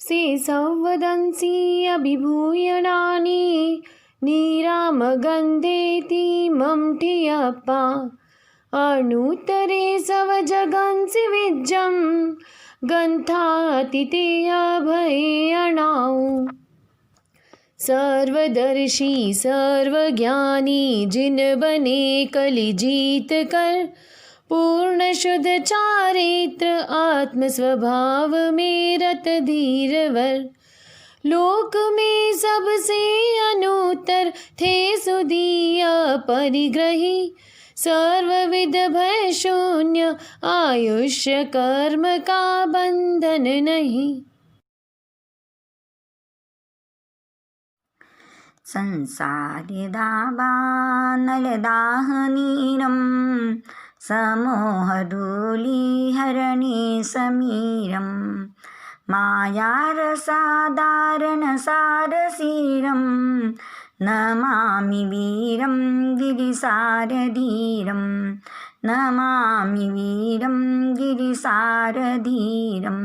से संवदन्सि अभिभूयणानि निरामगन्धेति ममठियप्पा अनुत्तरे सवजगन्सि विज्जं गन्थातिते अभयणाौ सर्वदर्शी सर्वज्ञानी जिन बने कलिजीत कर पूर्ण शुद्ध चारित्र आत्म स्वभाव में रत धीरवर लोक में सबसे अनुत्तर थे सुदीय परिग्रही सर्वविध भय शून्य आयुष्य कर्म का बंधन नहीं। संसारिदावानलदाहनीरं समोहधूलिहरणे समीरं मायारसादारणसारसीरं नमामि वीरं गिरिसारधीरं नमामि वीरं गिरिसारधीरम्।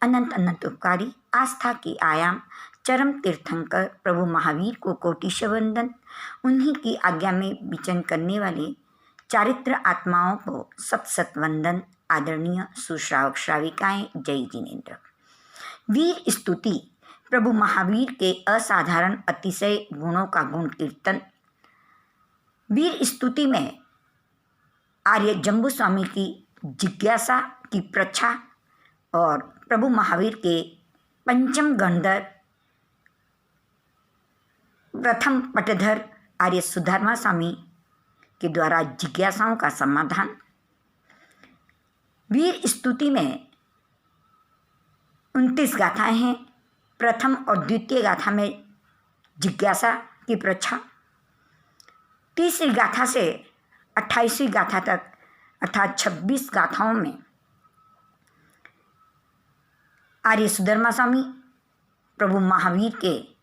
अनंत अनंत उपकारी आस्था की आयाम चरम तीर्थंकर प्रभु महावीर को कोटिश वंदन। उन्हीं की आज्ञा में विचरण करने वाले चारित्र आत्माओं को सत सत वंदन। आदरणीय सुश्रावक श्राविकाएं, जय जिनेन्द्र। वीर स्तुति प्रभु महावीर के असाधारण अतिशय गुणों का गुण कीर्तन। वीर स्तुति में आर्य जम्बू स्वामी की जिज्ञासा की प्रच्छा और प्रभु महावीर के पंचम गणधर प्रथम पटधर आर्य सुधर्मा स्वामी के द्वारा जिज्ञासाओं का समाधान। वीर स्तुति में 29 गाथाएं हैं। प्रथम और द्वितीय गाथा में जिज्ञासा की प्रच्छा, तीसरी गाथा से 28वीं गाथा तक अर्थात 26 गाथाओं में आर्य सुधर्मा स्वामी प्रभु महावीर के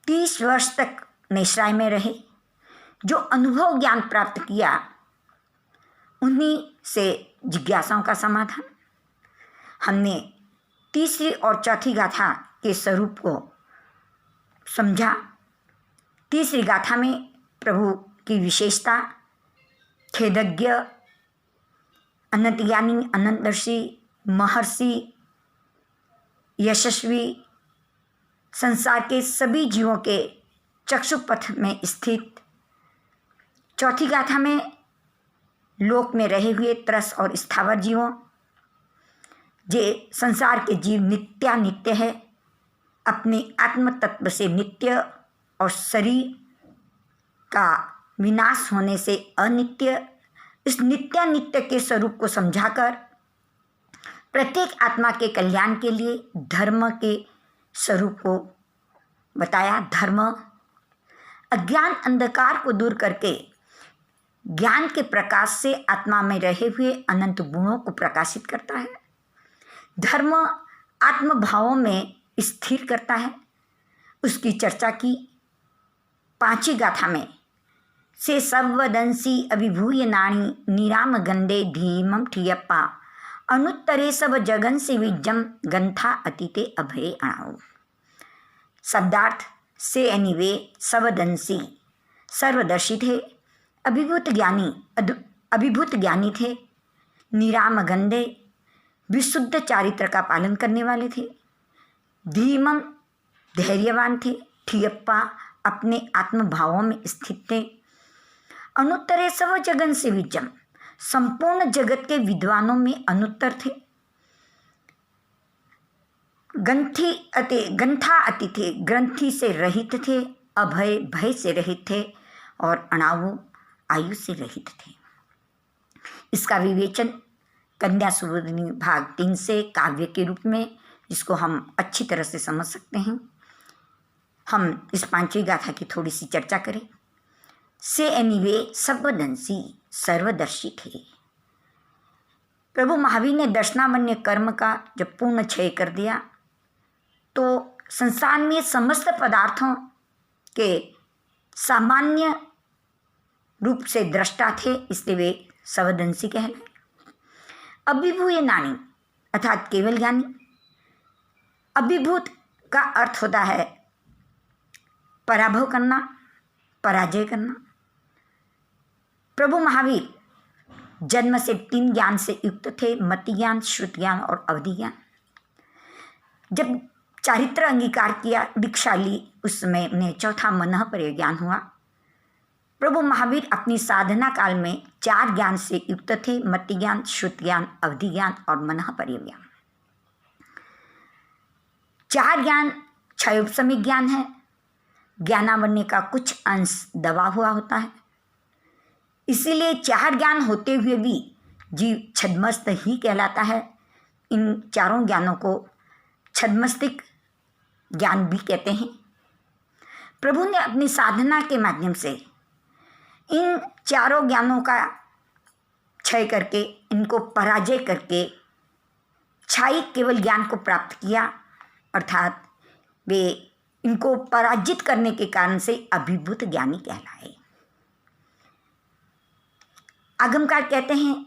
30 वर्ष तक निश्राय में रहे, जो अनुभव ज्ञान प्राप्त किया उन्हीं से जिज्ञासाओं का समाधान। हमने तीसरी और चौथी गाथा के स्वरूप को समझा। तीसरी गाथा में प्रभु की विशेषता, खेदज्ञ, अनंत ज्ञानी, अनंतदर्शी, महर्षि, यशस्वी, संसार के सभी जीवों के चक्षुपथ में स्थित। चौथी गाथा में लोक में रहे हुए त्रस और स्थावर जीवों, जे संसार के जीव नित्यानित्य है, अपने आत्म तत्व से नित्य और शरीर का विनाश होने से अनित्य, इस नित्यानित्य के स्वरूप को समझाकर प्रत्येक आत्मा के कल्याण के लिए धर्म के स्वरूप को बताया। धर्म अज्ञान अंधकार को दूर करके ज्ञान के प्रकाश से आत्मा में रहे हुए अनंत गुणों को प्रकाशित करता है। धर्म आत्म भावों में स्थिर करता है। उसकी चर्चा की। पांचवी गाथा में से सर्वदंसी अभिभूय नाणी निराम गंदे धीमम ठियप्पा अनुत्तरे सब जगन से विजम गंथा अतीते अभय अणाऊ। शब्दार्थ से एनीवे सर्वदंसी सर्वदर्शी थे, अभिभूत ज्ञानी थे, निराम गंधे विशुद्ध चारित्र का पालन करने वाले थे, धीमम धैर्यवान थे, ठियप्पा अपने आत्म भावों में स्थित थे, अनुत्तरे सब जगन से विजम संपूर्ण जगत के विद्वानों में अनुत्तर थे, गंथा अति थे, ग्रंथि से रहित थे, अभय भय से रहित थे और अणावु आयु से रहित थे। इसका विवेचन कन्या सुबोधिनी भाग 3 से काव्य के रूप में, जिसको हम अच्छी तरह से समझ सकते हैं। हम इस पांचवी गाथा की थोड़ी सी चर्चा करें। से एनीवे सर्वदंसी सर्वदर्शी थे। प्रभु महावीर ने दर्शनावन्य कर्म का जब पूर्ण क्षय कर दिया तो संसार में समस्त पदार्थों के सामान्य रूप से दृष्टा थे, इसलिए वे सर्वदंशी कहलाए। अभिभूय नानी अर्थात केवल ज्ञानी, अभिभूत का अर्थ होता है पराभव करना, पराजय करना। प्रभु महावीर जन्म से 3 ज्ञान से युक्त थे, मति ज्ञान, श्रुति ज्ञान और अवधि ज्ञान। जब चारित्र अंगीकार किया, दीक्षा ली, उस समय उन्हें चौथा मनः पर्य ज्ञान हुआ। प्रभु महावीर अपनी साधना काल में 4 ज्ञान से युक्त थे, मति ज्ञान, श्रुति ज्ञान, अवधि ज्ञान और मनः पर्य ज्ञान। 4 ज्ञान क्षयोपशमिक ज्ञान है। ज्ञानावरण का कुछ अंश दबा हुआ होता है, इसीलिए 4 ज्ञान होते हुए भी जीव छद्मस्त ही कहलाता है। इन चारों ज्ञानों को छद्मस्तिक ज्ञान भी कहते हैं। प्रभु ने अपनी साधना के माध्यम से इन चारों ज्ञानों का क्षय करके, इनको पराजय करके क्षायी केवल ज्ञान को प्राप्त किया, अर्थात वे इनको पराजित करने के कारण से अभिभूत ज्ञानी कहलाए। आगमकार कहते हैं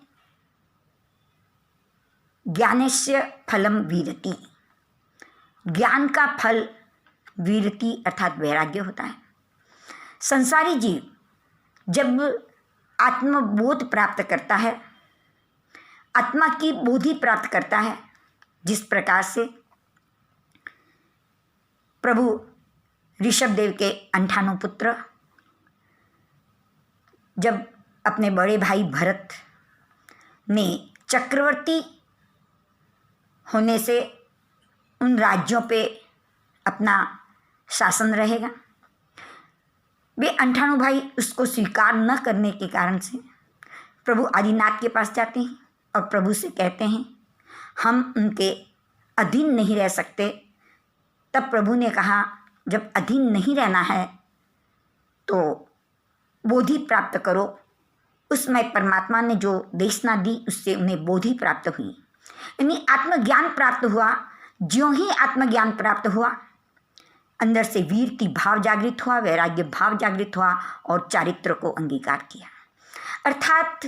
ज्ञानस्य फलम वीरति, ज्ञान का फल वीरति अर्थात वैराग्य होता है। संसारी जीव जब आत्मबोध प्राप्त करता है, आत्मा की बोधि प्राप्त करता है, जिस प्रकार से प्रभु ऋषभदेव के 98 पुत्र जब अपने बड़े भाई भरत ने चक्रवर्ती होने से उन राज्यों पे अपना शासन रहेगा, वे 98 भाई उसको स्वीकार न करने के कारण से प्रभु आदिनाथ के पास जाते हैं और प्रभु से कहते हैं हम उनके अधीन नहीं रह सकते। तब प्रभु ने कहा जब अधीन नहीं रहना है तो बोधि प्राप्त करो। उसमें परमात्मा ने जो देशना दी उससे उन्हें बोधि प्राप्त हुई, यानी आत्मज्ञान प्राप्त हुआ। ज्यों ही आत्मज्ञान प्राप्त हुआ, अंदर से वीरति भाव जागृत हुआ, वैराग्य भाव जागृत हुआ और चारित्र को अंगीकार किया। अर्थात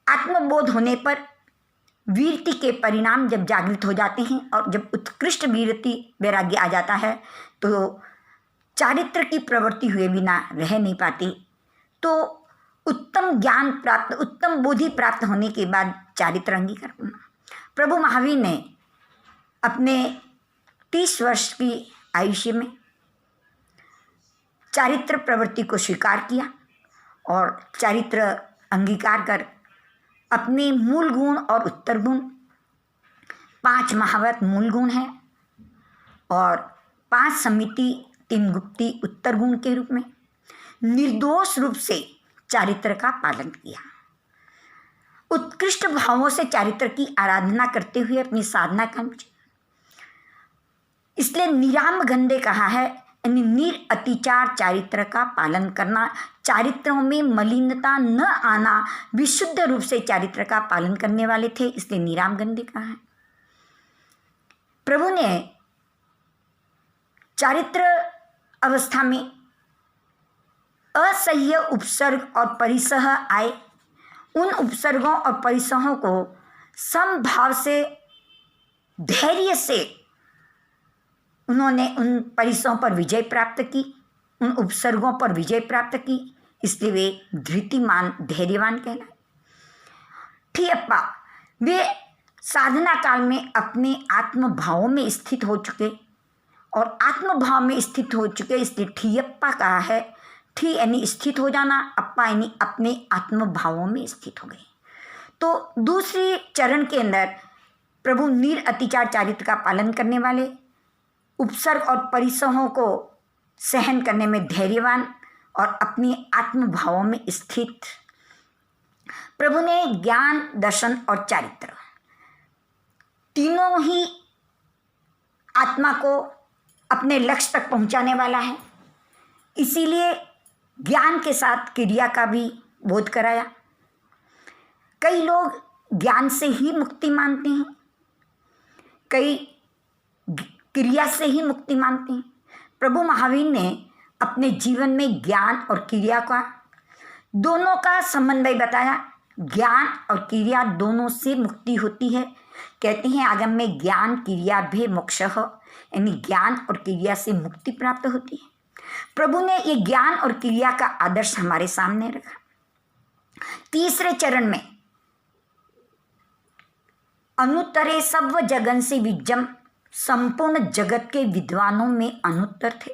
आत्मबोध होने पर वीरति के परिणाम जब जागृत हो जाते हैं और जब उत्कृष्ट वीरति वैराग्य आ जाता है तो चारित्र की प्रवृत्ति हुए बिना रह नहीं पाती। तो उत्तम ज्ञान प्राप्त, उत्तम बोधि प्राप्त होने के बाद चारित्र अंगीकार करना। प्रभु महावीर ने अपने 30 वर्ष की आयुष्य में चारित्र प्रवृत्ति को स्वीकार किया और चारित्र अंगीकार कर अपने मूल गुण और उत्तर गुण, 5 महाव्रत मूल गुण हैं और 5 समिति 3 गुप्ती उत्तर गुण के रूप में निर्दोष रूप से चारित्र का पालन किया। उत्कृष्ट भावों से चारित्र की आराधना करते हुए अपनी साधना का, इसलिए निराम गंधे कहा है, यानी निरअतिचार चारित्र का पालन करना, चारित्रों में मलिनता न आना, विशुद्ध रूप से चारित्र का पालन करने वाले थे, इसलिए निराम गंधे कहा है। प्रभु ने चारित्र अवस्था में असह्य उपसर्ग और परिसह आए, उन उपसर्गों और परिसहों को समभाव से, धैर्य से उन्होंने उन परिसरों पर विजय प्राप्त की, उन उपसर्गों पर विजय प्राप्त की, इसलिए वे धृतिमान धैर्यवान कहलाए। ठियप्पा वे साधना काल में अपने आत्मभावों में स्थित हो चुके और आत्मभाव में स्थित हो चुके, इसलिए ठियप्पा कहा है। ठी यानी स्थित हो जाना, अप्पा यानी अपने आत्मभावों में स्थित हो गए। तो दूसरी चरण के अंदर प्रभु निरअतिचार चारित्र का पालन करने वाले, उपसर्ग और परिसहों को सहन करने में धैर्यवान और अपने आत्मभावों में स्थित। प्रभु ने ज्ञान, दर्शन और चारित्र तीनों ही आत्मा को अपने लक्ष्य तक पहुंचाने वाला है, इसीलिए ज्ञान के साथ क्रिया का भी बोध कराया। कई लोग ज्ञान से ही मुक्ति मानते हैं, कई क्रिया से ही मुक्ति मानते हैं। प्रभु महावीर ने अपने जीवन में ज्ञान और क्रिया का दोनों का समन्वय बताया। ज्ञान और क्रिया दोनों से मुक्ति होती है। कहते हैं आगम में ज्ञान क्रिया भे मोक्ष, यानी ज्ञान और क्रिया से मुक्ति प्राप्त होती है। प्रभु ने ये ज्ञान और क्रिया का आदर्श हमारे सामने रखा। तीसरे चरण में अनुत्तरे सर्व जगन से विज्जम, संपूर्ण जगत के विद्वानों में अनुत्तर थे।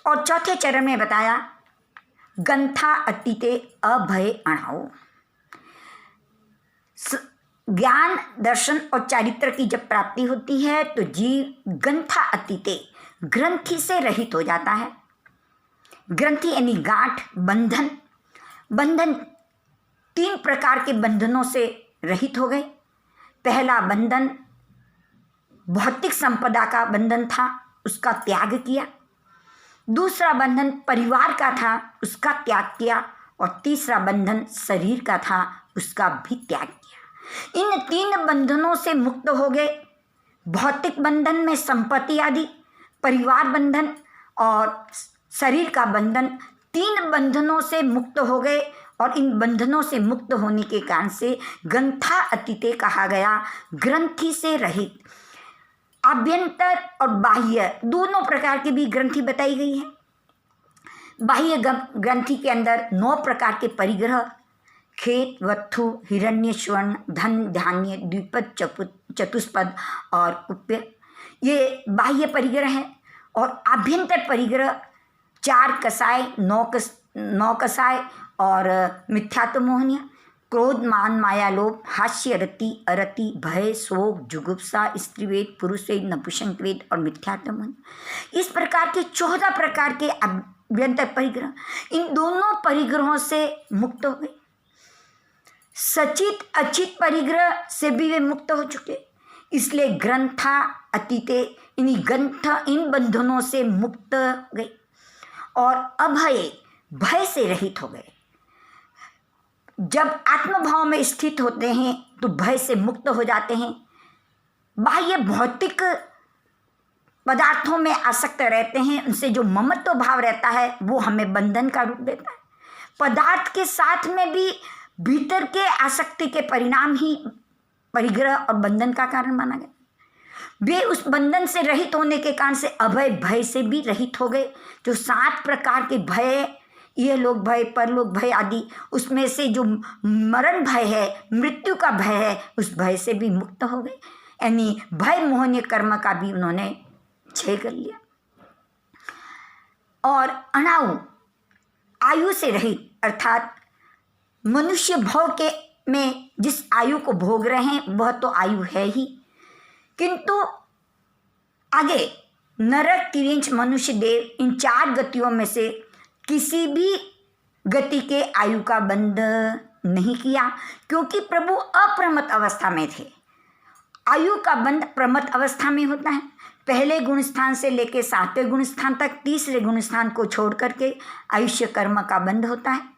और चौथे चरण में बताया गंथा अतीते अभय अणाओ। ज्ञान, दर्शन और चारित्र की जब प्राप्ति होती है तो जीव गंथा अतीते, ग्रंथि से रहित हो जाता है। ग्रंथि यानी गांठ, बंधन। बंधन 3 प्रकार के बंधनों से रहित हो गए। पहला बंधन भौतिक संपदा का बंधन था, उसका त्याग किया। दूसरा बंधन परिवार का था, उसका त्याग किया। और तीसरा बंधन शरीर का था, उसका भी त्याग किया। इन 3 बंधनों से मुक्त हो गए। भौतिक बंधन में संपत्ति आदि, परिवार बंधन और शरीर का बंधन, 3 बंधनों से मुक्त हो गए। और इन बंधनों से मुक्त होने के कारण से गंथा अतीते कहा गया, ग्रंथि से रहित। आभ्यंतर और बाह्य दोनों प्रकार की भी ग्रंथि बताई गई है। बाह्य ग्रंथि के अंदर 9 प्रकार के परिग्रह, खेत, वत्थु, हिरण्य, स्वर्ण, धन, धान्य, द्विपद, चतुष्पद और कुप्य, ये बाह्य परिग्रह है। और आभ्यंतर परिग्रह 4 कसाय, 9 कसाय और मिथ्यात्व मोहनिया, क्रोध, मान, माया, लोभ, हास्य, रति, अरति, भय, शोक, जुगुप्सा, स्त्रीवेद, पुरुषवेद, नपुंसकवेद और मिथ्यात्व मोहनिया। इस प्रकार के 14 प्रकार के आभ्यंतर परिग्रह, इन दोनों परिग्रहों से मुक्त हो गए। सचित अचित परिग्रह से भी वे मुक्त हो चुके। इसलिए ग्रंथा अतीते, इन बंधनों से मुक्त गए। और अभय, भय से रहित हो गए। जब आत्मभाव में स्थित होते हैं तो भय से मुक्त हो जाते हैं। बाह्य भौतिक पदार्थों में आसक्त रहते हैं, उनसे जो ममत्व भाव रहता है वो हमें बंधन का रूप देता है। पदार्थ के साथ में भी भीतर के आसक्ति के परिणाम ही परिग्रह और बंधन का कारण माना गया। वे उस बंधन से रहित होने के कारण से अभय, भय से भी रहित हो गए। जो 7 प्रकार के भय, यह लोक भय, परलोक भय आदि, उसमें से जो मरण भय है, मृत्यु का भय है, उस भय से भी मुक्त हो गए। यानी भय मोहनीय कर्म का भी उन्होंने क्षय कर लिया। और अणाउ, आयु से रहित, अर्थात मनुष्य भोग के में जिस आयु को भोग रहे हैं वह तो आयु है ही, किंतु आगे नरक, तिर्यंच, मनुष्य, देव, इन 4 गतियों में से किसी भी गति के आयु का बंध नहीं किया, क्योंकि प्रभु अप्रमत अवस्था में थे। आयु का बंध प्रमत अवस्था में होता है। पहले गुण स्थान से लेकर 7वें गुण स्थान तक, तीसरे गुण स्थान को छोड़ करके आयुष्य कर्म का बंध होता है।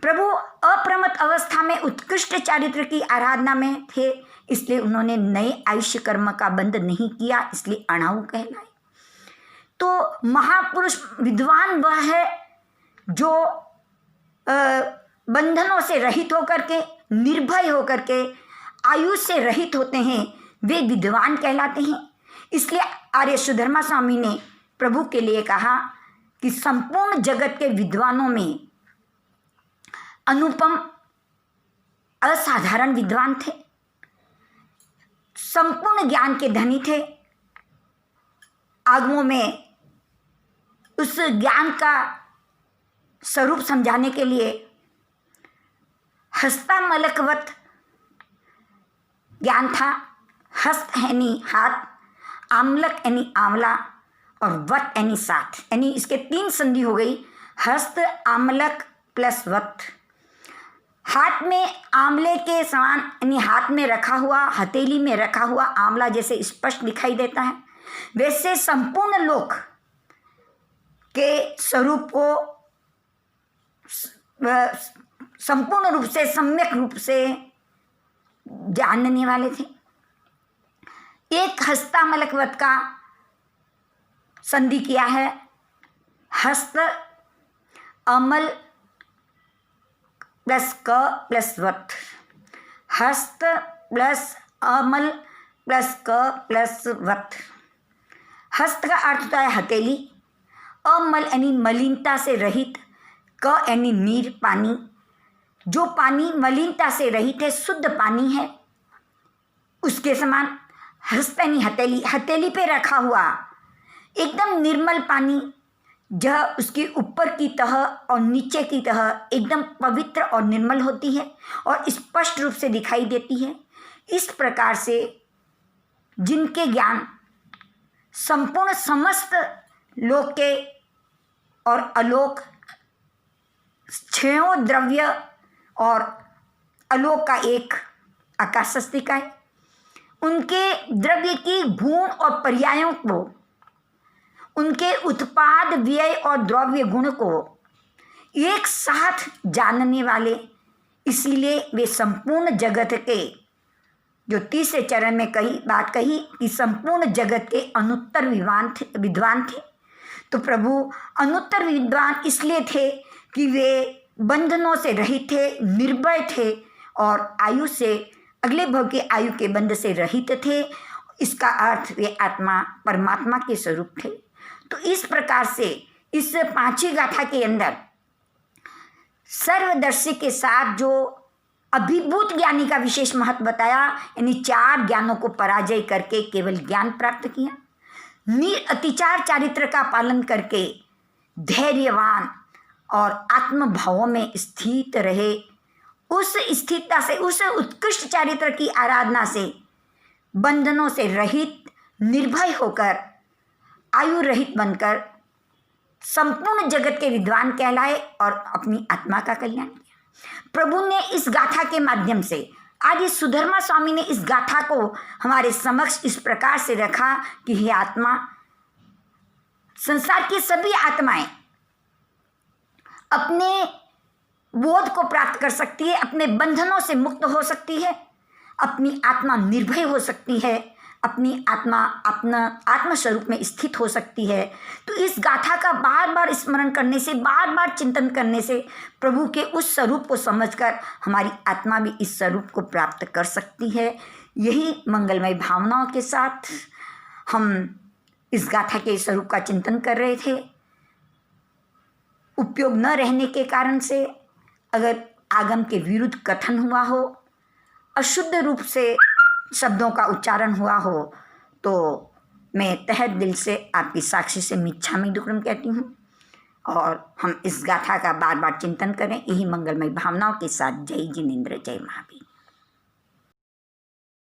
प्रभु अप्रमत अवस्था में उत्कृष्ट चारित्र की आराधना में थे, इसलिए उन्होंने नए आयुष्य कर्म का बंध नहीं किया, इसलिए अणाउ कहलाए। तो महापुरुष विद्वान वह है जो बंधनों से रहित होकर के, निर्भय होकर के, आयु से रहित होते हैं, वे विद्वान कहलाते हैं। इसलिए आर्य सुधर्मा स्वामी ने प्रभु के लिए कहा कि संपूर्ण जगत के विद्वानों में अनुपम असाधारण विद्वान थे, संपूर्ण ज्ञान के धनी थे। आगमों में उस ज्ञान का स्वरूप समझाने के लिए हस्तामलकवत ज्ञान था। हस्त यानी हाथ, आमलक यानी आंवला और वत यानी साथ, यानी इसके 3 संधि हो गई, हस्त, आमलक प्लस वत। हाथ में आंवले के समान, यानी हाथ में रखा हुआ, हथेली में रखा हुआ आंवला जैसे स्पष्ट दिखाई देता है, वैसे संपूर्ण लोक के स्वरूप को संपूर्ण रूप से, सम्यक रूप से जानने वाले थे। एक हस्तामलकवत का संधि किया है, हस्त, अमल प्लस क प्लस वत। हस्त प्लस अमल प्लस क प्लस वत। हस्त का अर्थ होता है हथेली, अमल यानी मलिनता से रहित, क यानी नीर पानी, जो पानी मलिनता से रहित है, शुद्ध पानी है, उसके समान। हस्त यानी हथेली, हथेली पे रखा हुआ एकदम निर्मल पानी, जह उसकी ऊपर की तह और नीचे की तह एकदम पवित्र और निर्मल होती है और स्पष्ट रूप से दिखाई देती है। इस प्रकार से जिनके ज्ञान संपूर्ण समस्त लोक के और अलोक क्षयों द्रव्य और अलोक का एक आकाशस्तिका है, उनके द्रव्य की गुण और पर्यायों को, उनके उत्पाद व्यय और द्रव्य गुण को एक साथ जानने वाले, इसीलिए वे संपूर्ण जगत के, जो तीसरे चरण में बात कही कि संपूर्ण जगत के अनुत्तर विद्वान थे। तो प्रभु अनुत्तर विद्वान इसलिए थे कि वे बंधनों से रहित थे, निर्भय थे और आयु से, अगले भव के आयु के बंध से रहित थे। इसका अर्थ वे आत्मा परमात्मा के स्वरूप थे। तो इस प्रकार से इस पांचवी गाथा के अंदर सर्वदर्शी के साथ जो अभिभूत ज्ञानी का विशेष महत्व बताया, यानी 4 ज्ञानों को पराजय करके केवल ज्ञान प्राप्त किया, अतिचार चारित्र का पालन करके धैर्यवान और आत्मभावों में स्थित रहे, उस स्थिरता से, उस उत्कृष्ट चारित्र की आराधना से बंधनों से रहित, निर्भय होकर, आयु रहित बनकर संपूर्ण जगत के विद्वान कहलाए और अपनी आत्मा का कल्याण किया। प्रभु ने इस गाथा के माध्यम से, आज इस सुधर्मा स्वामी ने इस गाथा को हमारे समक्ष इस प्रकार से रखा कि हे आत्मा, संसार की सभी आत्माएं अपने बोध को प्राप्त कर सकती है, अपने बंधनों से मुक्त हो सकती है, अपनी आत्मा निर्भय हो सकती है, अपनी आत्मा अपना आत्मस्वरूप में स्थित हो सकती है। तो इस गाथा का बार बार स्मरण करने से, बार बार चिंतन करने से प्रभु के उस स्वरूप को समझकर हमारी आत्मा भी इस स्वरूप को प्राप्त कर सकती है। यही मंगलमय भावनाओं के साथ हम इस गाथा के स्वरूप का चिंतन कर रहे थे। उपयोग न रहने के कारण से अगर आगम के विरुद्ध कथन हुआ हो, अशुद्ध रूप से शब्दों का उच्चारण हुआ हो, तो मैं तहे दिल से आपकी साक्षी से मिच्छामि दुक्कडम कहती हूँ और हम इस गाथा का बार बार चिंतन करें। यही मंगलमय भावनाओं के साथ जय जिनेन्द्र, जय महावीर।